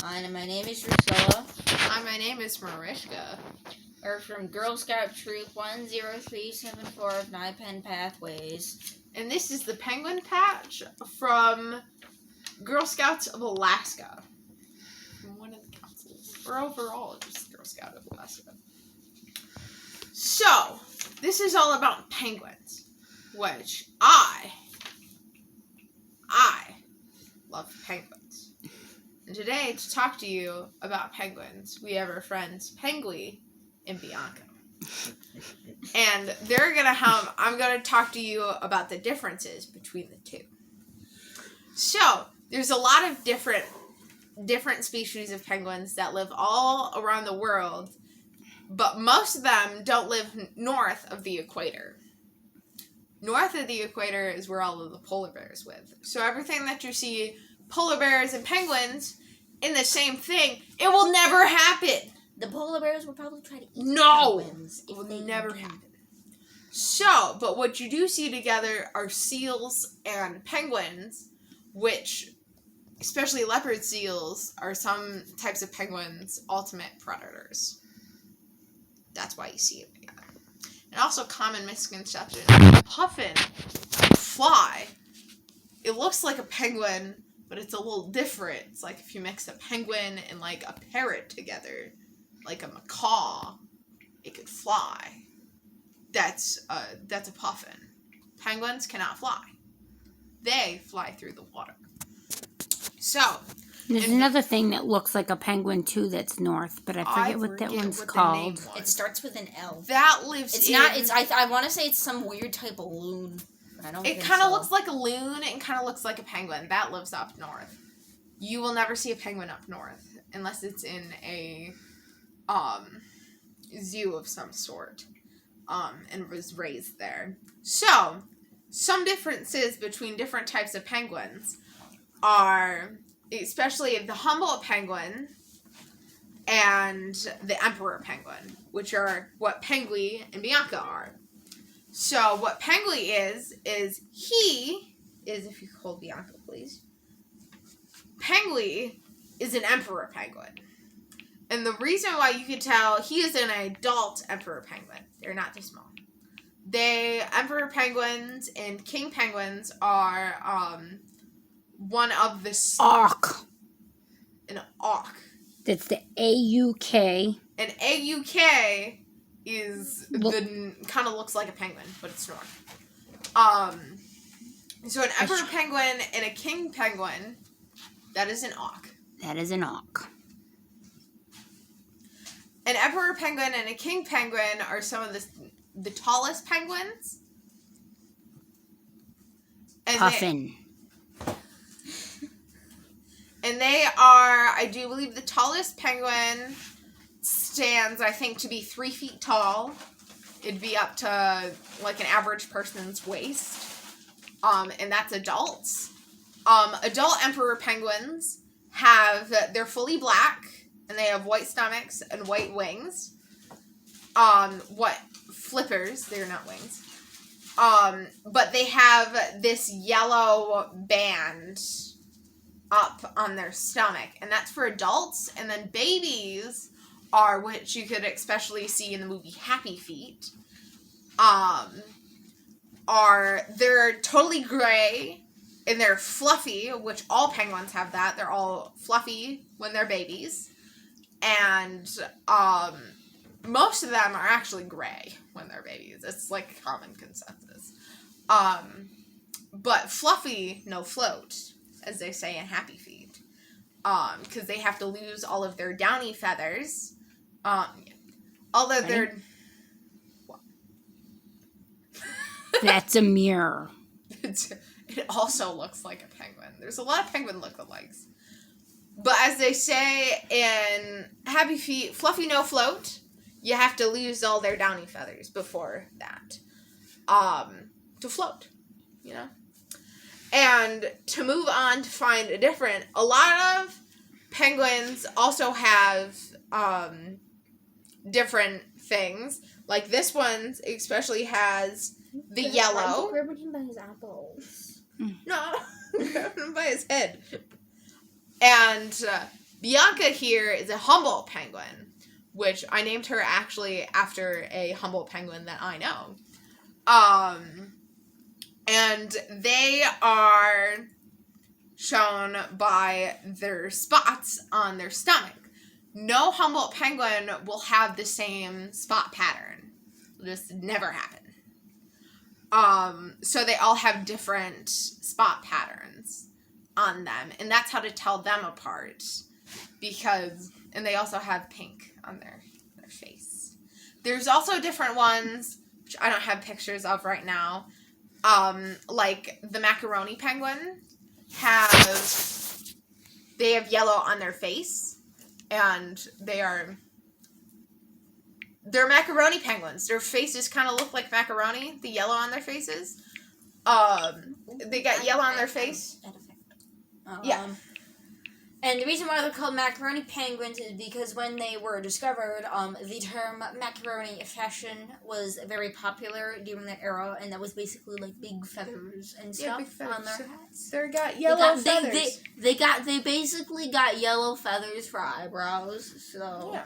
Hi, my name is Priscilla. Hi, my name is Mariska. We're from Girl Scout Troop 10374 of Nine Pathways. And this is the Penguin Patch from Girl Scouts of Alaska. From one of the councils. Or overall, just Girl Scout of Alaska. So, this is all about penguins. Which I love penguins. And today, to talk to you about penguins, we have our friends Pengui and Bianca. And I'm gonna talk to you about the differences between the two. So, there's a lot of different species of penguins that live all around the world, but most of them don't live north of the equator. North of the equator is where all of the polar bears live. So everything that you see, polar bears and penguins, in the same thing, it will never happen. The polar bears will probably try to eat penguins. It will never happen. So, but what you do see together are seals and penguins, which, especially leopard seals, are some types of penguins' ultimate predators. That's why you see it together. And also common misconception. Puffin fly. It looks like a penguin, but it's a little different. It's like if you mix a penguin and like a parrot together, like a macaw, it could fly. That's a puffin. Penguins cannot fly. They fly through the water. So, there's another thing that looks like a penguin too that's north, but I forget what that one's called. It starts with an L. That lives I want to say it's some weird type of loon. It kind of looks like a loon and kind of looks like a penguin. That lives up north. You will never see a penguin up north unless it's in a zoo of some sort and was raised there. So, some differences between different types of penguins are, especially the Humboldt Penguin and the Emperor Penguin, which are what Pengui and Bianca are. So what Pengui is if you could hold Bianca, please. Pengui is an Emperor Penguin. And the reason why you can tell he is an adult Emperor Penguin, they're not too small. Emperor Penguins and King Penguins are one of the... Auk. An auk. That's the A-U-K. An A-U-K is kind of looks like a penguin, but it's north. So an Emperor Penguin and a King Penguin, that is an auk. That is an auk. An Emperor Penguin and a King Penguin are some of the tallest penguins. And Puffin. And they are, I do believe, the tallest penguin stands, I think, to be 3 feet tall. It'd be up to, like, an average person's waist. And that's adults. Adult emperor penguins they're fully black, and they have white stomachs and white wings. Flippers, they're not wings. But they have this yellow band up on their stomach, and that's for adults. And then babies are, which you could especially see in the movie Happy Feet, they're totally gray and they're fluffy, which all penguins have that. They're all fluffy when they're babies, and most of them are actually gray when they're babies. It's like a common consensus. But fluffy, no float, as they say in Happy Feet, because they have to lose all of their downy feathers. Although they're... What? That's a mirror. It also looks like a penguin. There's a lot of penguin lookalikes. But as they say in Happy Feet, fluffy no float, you have to lose all their downy feathers before that. To float, you know? And to move on to find a lot of penguins also have different things. Like this one especially has the yellow. I'm grabbing him by his apples. No, grabbing him by his head. And Bianca here is a Humboldt Penguin, which I named her actually after a Humboldt Penguin that I know. And they are shown by their spots on their stomach. No Humboldt Penguin will have the same spot pattern. It'll just never happen. So they all have different spot patterns on them, and that's how to tell them apart. And they also have pink on their face. There's also different ones, which I don't have pictures of right now. Like the macaroni penguin they have yellow on their face, and they're macaroni penguins. Their faces kind of look like macaroni, the yellow on their faces. They got yellow on their face. Yeah. And the reason why they're called macaroni penguins is because when they were discovered, the term macaroni fashion was very popular during that era, and that was basically like big feathers and stuff on their hats. They got yellow feathers. They basically got yellow feathers for eyebrows, so yeah.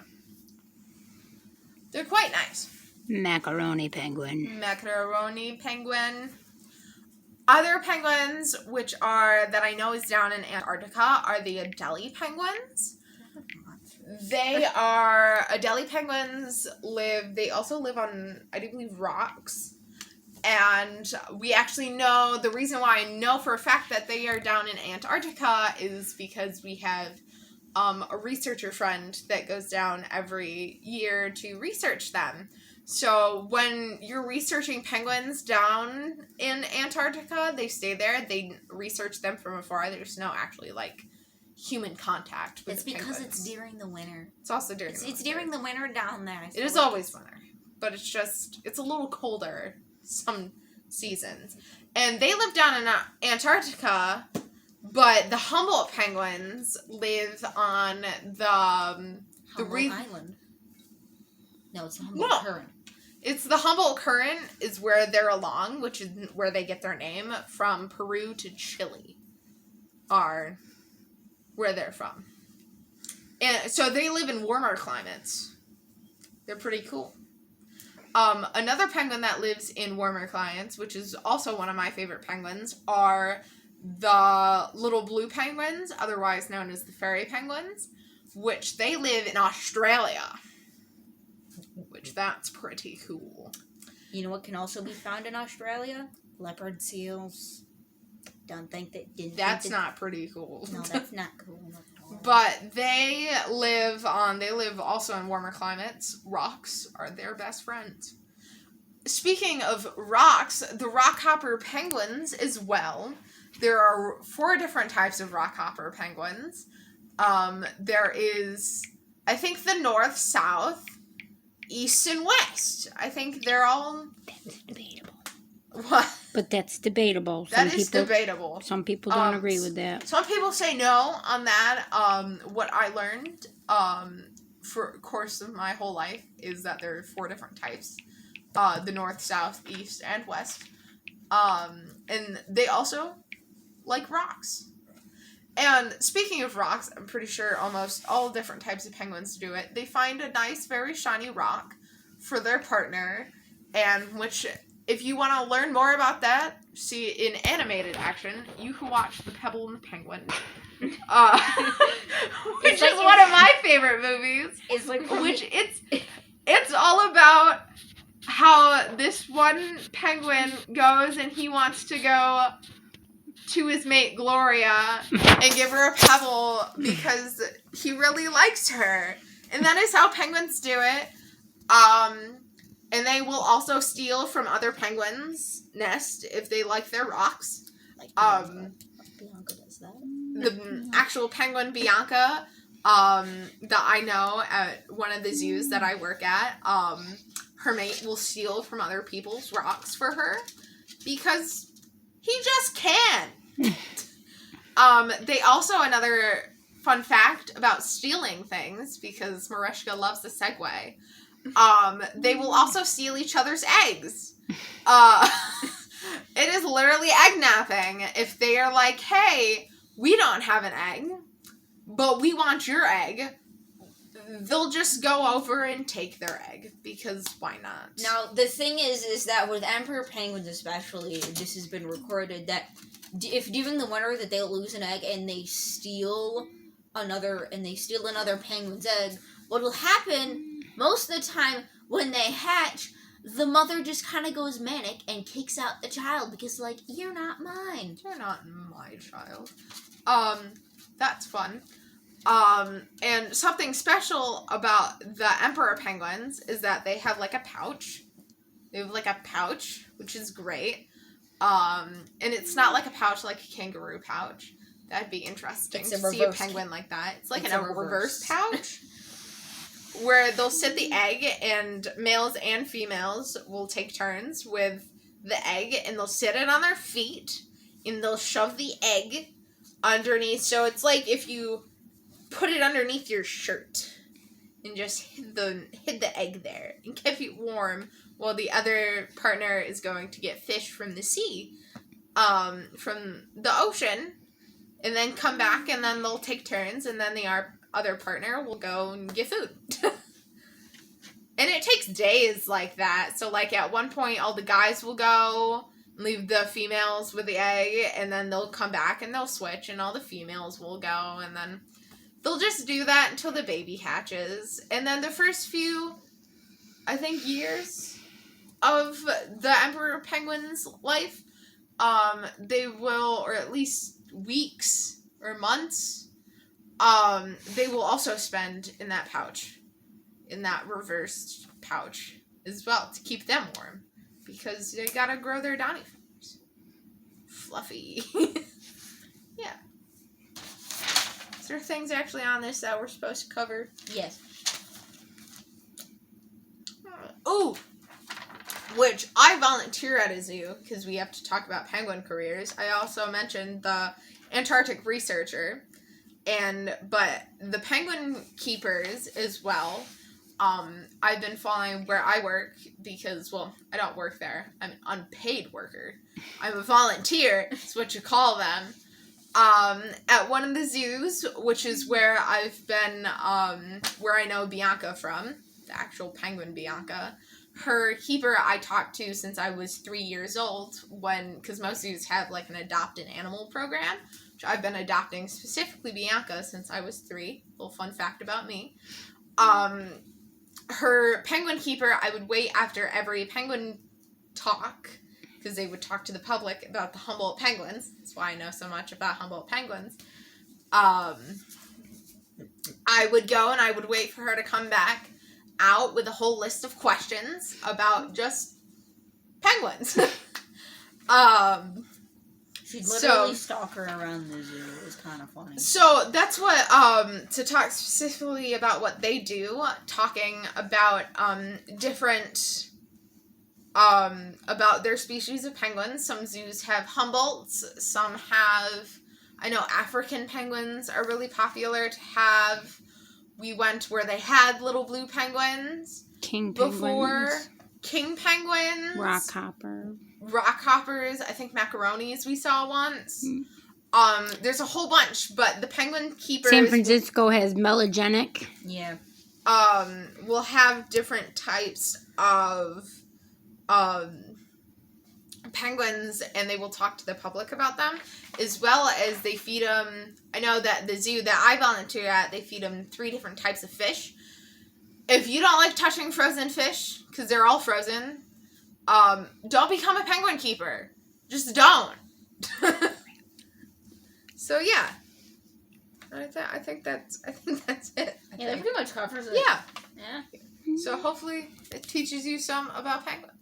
They're quite nice. Macaroni penguin. Macaroni penguin. Other penguins, that I know is down in Antarctica, are the Adelie Penguins. Adelie Penguins they also live on, I do believe, rocks. And we actually know, the reason why I know for a fact that they are down in Antarctica is because we have a researcher friend that goes down every year to research them. So when you're researching penguins down in Antarctica, they stay there. They research them from afar. There's no actually human contact with the penguins. It's because it's during the winter. It's also during the winter. It's during the winter down there. It is always winter, but it's a little colder some seasons. And they live down in Antarctica, but the Humboldt Penguins live on the Island. No, it's the Humboldt Current. It's the Humboldt Current is where they're along, which is where they get their name from. Peru to Chile are where they're from. And so they live in warmer climates. They're pretty cool. Another penguin that lives in warmer climates, which is also one of my favorite penguins, are the little blue penguins, otherwise known as the fairy penguins, which they live in Australia. Which that's pretty cool. You know what can also be found in Australia? Leopard seals. That's not pretty cool. No, that's not cool. But they live also in warmer climates. Rocks are their best friends. Speaking of rocks, the Rockhopper Penguins as well. There are 4 different types of Rockhopper Penguins. There is, I think, the north, south, east, and west. I think they're all... That's debatable. What? But that's debatable. That is debatable. Some people don't agree with that. Some people say no on that. What I learned for the course of my whole life is that there are 4 different types. The north, south, east, and west. And they also like rocks. And speaking of rocks, I'm pretty sure almost all different types of penguins do it. They find a nice, very shiny rock for their partner, and which, if you want to learn more about that, see in animated action, you can watch The Pebble and the Penguin, which is one of my favorite movies. It's all about how this one penguin goes and he wants to go to his mate Gloria and give her a pebble because he really likes her. And that is how penguins do it. And they will also steal from other penguins' nest if they like their rocks. Bianca does that. The actual penguin Bianca, that I know at one of the zoos that I work at, her mate will steal from other people's rocks for her because he just can. They also, another fun fact about stealing things, because Mareshka loves the segue, they will also steal each other's eggs. It is literally egg napping. If they are like, hey, we don't have an egg, but we want your egg, they'll just go over and take their egg, because why not? Now, the thing is that with emperor penguins especially, this has been recorded, that if during the winter that they lose an egg and they steal another penguin's egg, what will happen most of the time when they hatch, the mother just kind of goes manic and kicks out the child because, like, you're not mine. You're not my child. That's fun. And something special about the emperor penguins is that they have, like, a pouch. They have, like, a pouch, which is great. And it's not like a pouch like a kangaroo pouch. That'd be interesting to see a penguin like that. It's like a reverse pouch. Where they'll sit the egg, and males and females will take turns with the egg, and they'll sit it on their feet, and they'll shove the egg underneath. So it's like if you put it underneath your shirt and just hid the egg there and kept it warm while the other partner is going to get fish from the sea, from the ocean, and then come back, and then they'll take turns, and then the other partner will go and get food. And it takes days like that. So, like, at one point, all the guys will go and leave the females with the egg, and then they'll come back and they'll switch, and all the females will go, and then they'll just do that until the baby hatches. And then the first few, I think, years of the emperor penguin's life, they will, or at least weeks or months, they will also spend in that pouch, in that reversed pouch as well, to keep them warm, because they gotta grow their downy feathers. Fluffy. Yeah. Is there things actually on this that we're supposed to cover? Yes. Ooh! Which I volunteer at a zoo, because we have to talk about penguin careers. I also mentioned the Antarctic researcher, but the penguin keepers as well. I've been following where I work because, well, I don't work there. I'm an unpaid worker. I'm a volunteer, is what you call them. At one of the zoos, which is where I've been, where I know Bianca from, the actual penguin Bianca. Her keeper I talked to since I was 3 years old, because most zoos have, like, an adopt an animal program, which I've been adopting specifically Bianca since I was 3. Little fun fact about me. Her penguin keeper, I would wait after every penguin talk, because they would talk to the public about the Humboldt Penguins. That's why I know so much about Humboldt Penguins. I would go and I would wait for her to come back out with a whole list of questions about just penguins. She'd literally stalk her around the zoo. It was kind of funny. So that's what, to talk specifically about what they do, talking about different, about their species of penguins. Some zoos have Humboldts, some have, I know African penguins are really popular to have. We went where they had little blue penguins. King penguins. King penguins. Rockhoppers, I think macaronis we saw once. There's a whole bunch, but the penguin keepers... San Francisco has melogenic. Yeah. Will have different types of penguins, and they will talk to the public about them, as well as they feed them... I know that the zoo that I volunteer at, they feed them 3 different types of fish. If you don't like touching frozen fish, because they're all frozen... don't become a penguin keeper. Just don't. So yeah, I think that's it. Yeah, that pretty much covers it. Yeah. Yeah. So hopefully it teaches you some about penguins.